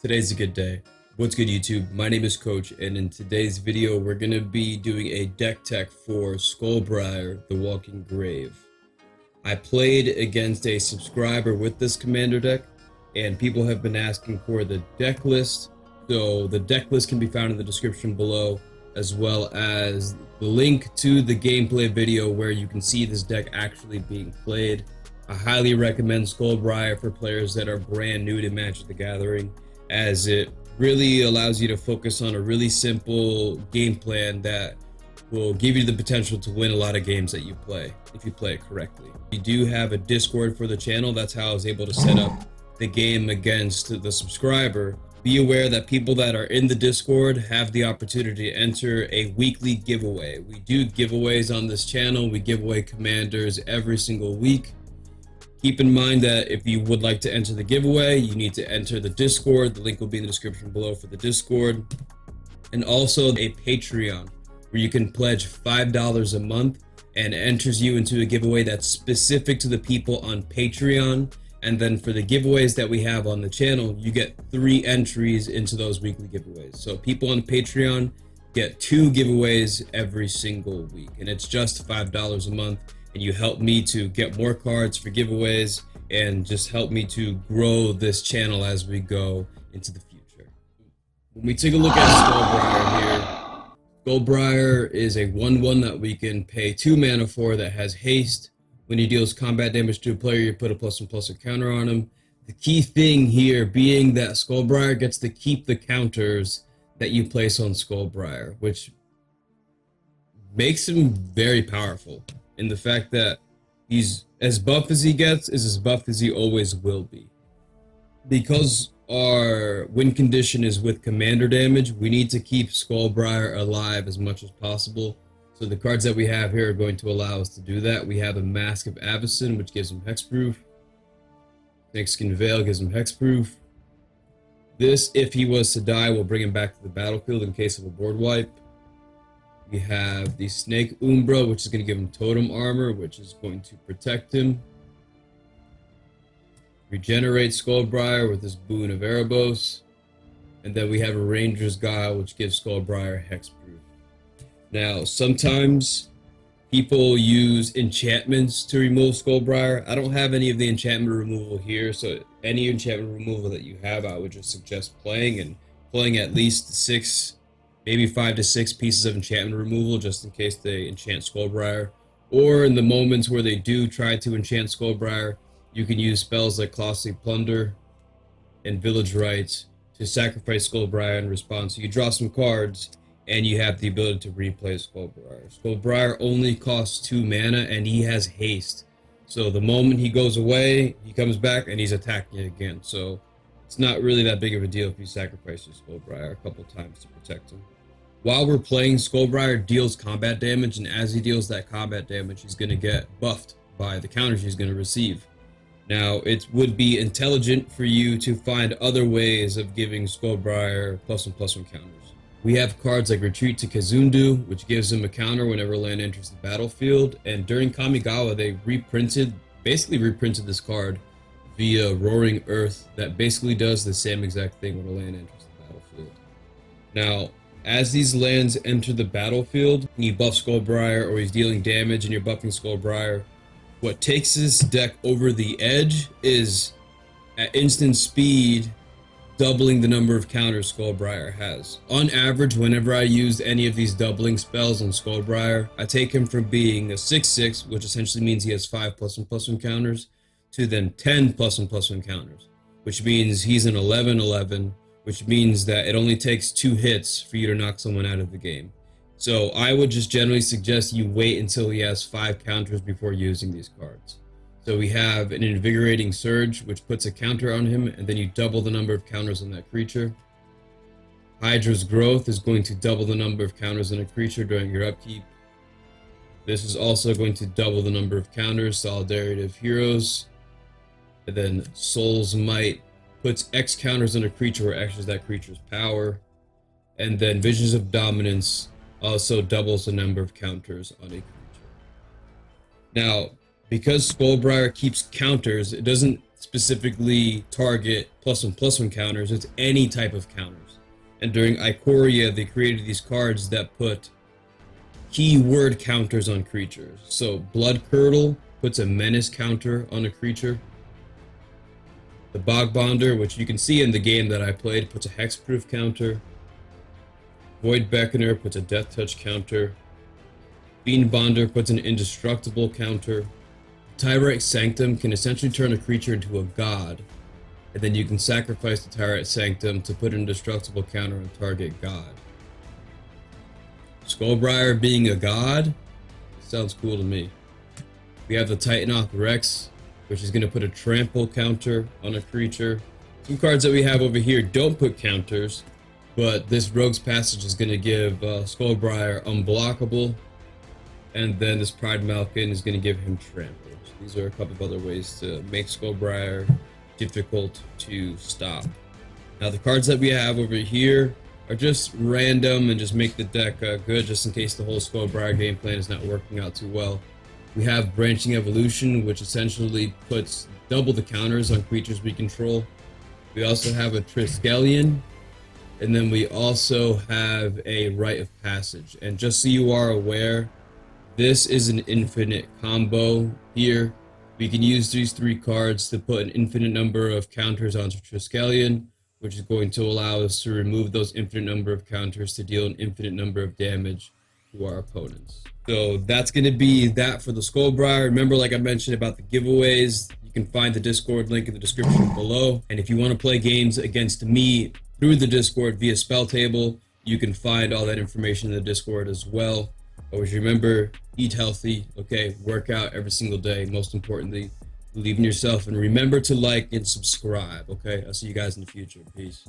Today's a good day. What's good, YouTube? My name is Coach, and in today's video, we're going to be doing a deck tech for Skullbriar, the Walking Grave. I played against a subscriber with this commander deck, and people have been asking for the deck list. So the deck list can be found in the description below, as well as the link to the gameplay video where you can see this deck actually being played. I highly recommend Skullbriar for players that are brand new to Magic the Gathering, as it really allows you to focus on a really simple game plan that will give you the potential to win a lot of games that you play if you play it correctly. We do have a Discord for the channel. That's how I was able to set up the game against the subscriber. Be aware that people that are in the Discord have the opportunity to enter a weekly giveaway. We do giveaways on this channel. We give away commanders every single week. Keep in mind that if you would like to enter the giveaway, you need to enter the Discord. The link will be in the description below for the Discord. And also a Patreon, where you can pledge $5 a month and enters you into a giveaway that's specific to the people on Patreon. And then for the giveaways that we have on the channel, you get 3 entries into those weekly giveaways. So people on Patreon get 2 giveaways every single week, and it's just $5 a month. And you help me to get more cards for giveaways and just help me to grow this channel as we go into the future. When we take a look at Skullbriar here, Skullbriar is a 1/1 that we can pay 2 mana for that has haste. When he deals combat damage to a player, you put a +1/+a counter on him. The key thing here being that Skullbriar gets to keep the counters that you place on Skullbriar, which makes him very powerful. And the fact that he's as buff as he gets is as buff as he always will be. Because our win condition is with commander damage, we need to keep Skullbriar alive as much as possible. So the cards that we have here are going to allow us to do that. We have a Mask of Avacyn, which gives him hexproof. Snakeskin Veil gives him hexproof. This, if he was to die, will bring him back to the battlefield in case of a board wipe. We have the Snake Umbra, which is going to give him totem armor, which is going to protect him. Regenerate Skullbriar with this boon of Erebos. And then we have a Ranger's Guile, which gives Skullbriar hexproof. Now, sometimes people use enchantments to remove Skullbriar. I don't have any of the enchantment removal here, so any enchantment removal that you have, I would just suggest playing at least 6, maybe 5 to 6 pieces of enchantment removal, just in case they enchant Skullbriar. Or in the moments where they do try to enchant Skullbriar, you can use spells like Costly Plunder and Village Rites to sacrifice Skullbriar in response. So you draw some cards, and you have the ability to replay Skullbriar. Skullbriar only costs 2 mana, and he has haste. So the moment he goes away, he comes back, and he's attacking you again. So it's not really that big of a deal if you sacrifice your Skullbriar a couple times to protect him. While we're playing, Skullbriar deals combat damage, and as he deals that combat damage, he's going to get buffed by the counters he's going to receive. Now, it would be intelligent for you to find other ways of giving Skullbriar +1/+1 counters. We have cards like Retreat to Kazundu, which gives him a counter whenever land enters the battlefield, and during Kamigawa, they basically reprinted this card via Roaring Earth that basically does the same exact thing when a land enters the battlefield. Now, as these lands enter the battlefield, and you buff Skullbriar, or he's dealing damage and you're buffing Skullbriar, what takes this deck over the edge is, at instant speed, doubling the number of counters Skullbriar has. On average, whenever I use any of these doubling spells on Skullbriar, I take him from being a 6/6, which essentially means he has 5 +1/+1 counters, to then 10 +1/+1 counters, which means he's an 11/11, which means that it only takes 2 hits for you to knock someone out of the game. So I would just generally suggest you wait until he has 5 counters before using these cards. So we have an Invigorating Surge, which puts a counter on him, and then you double the number of counters on that creature. Hydra's Growth is going to double the number of counters on a creature during your upkeep. This is also going to double the number of counters, Solidarity of Heroes. And then Soul's Might puts X counters on a creature where X is that creature's power. And then Visions of Dominance also doubles the number of counters on a creature. Now, because Skullbriar keeps counters, it doesn't specifically target +1/+1 counters. It's any type of counters. And during Ikoria, they created these cards that put keyword counters on creatures. So Blood Curdle puts a menace counter on a creature. The Bogbonder, which you can see in the game that I played, puts a hexproof counter. Void Beckoner puts a death touch counter. Fiend Bonder puts an indestructible counter. Tyrite Sanctum can essentially turn a creature into a god, and then you can sacrifice the Tyrite Sanctum to put an indestructible counter on target god. Skullbriar being a god sounds cool to me. We have the Titanoth Rex, which is going to put a trample counter on a creature. Some cards that we have over here don't put counters, but this Rogue's Passage is going to give Skullbriar unblockable, and then this Pride Malkin is going to give him trample. So these are a couple of other ways to make Skullbriar difficult to stop. Now the cards that we have over here are just random and just make the deck good, just in case the whole Skullbriar game plan is not working out too well. We have Branching Evolution, which essentially puts double the counters on creatures we control. We also have a Triskelion, and then we also have a Rite of Passage. And just so you are aware, this is an infinite combo here. We can use these 3 cards to put an infinite number of counters onto Triskelion, which is going to allow us to remove those infinite number of counters to deal an infinite number of damage to our opponents. So that's going to be that for the Skullbriar. Remember, like I mentioned about the giveaways, you can find the Discord link in the description below. And if you want to play games against me through the Discord via Spell Table, you can find all that information in the Discord as well. Always remember, eat healthy, okay? Work out every single day. Most importantly, believe in yourself, and remember to like and subscribe, okay? I'll see you guys in the future. Peace.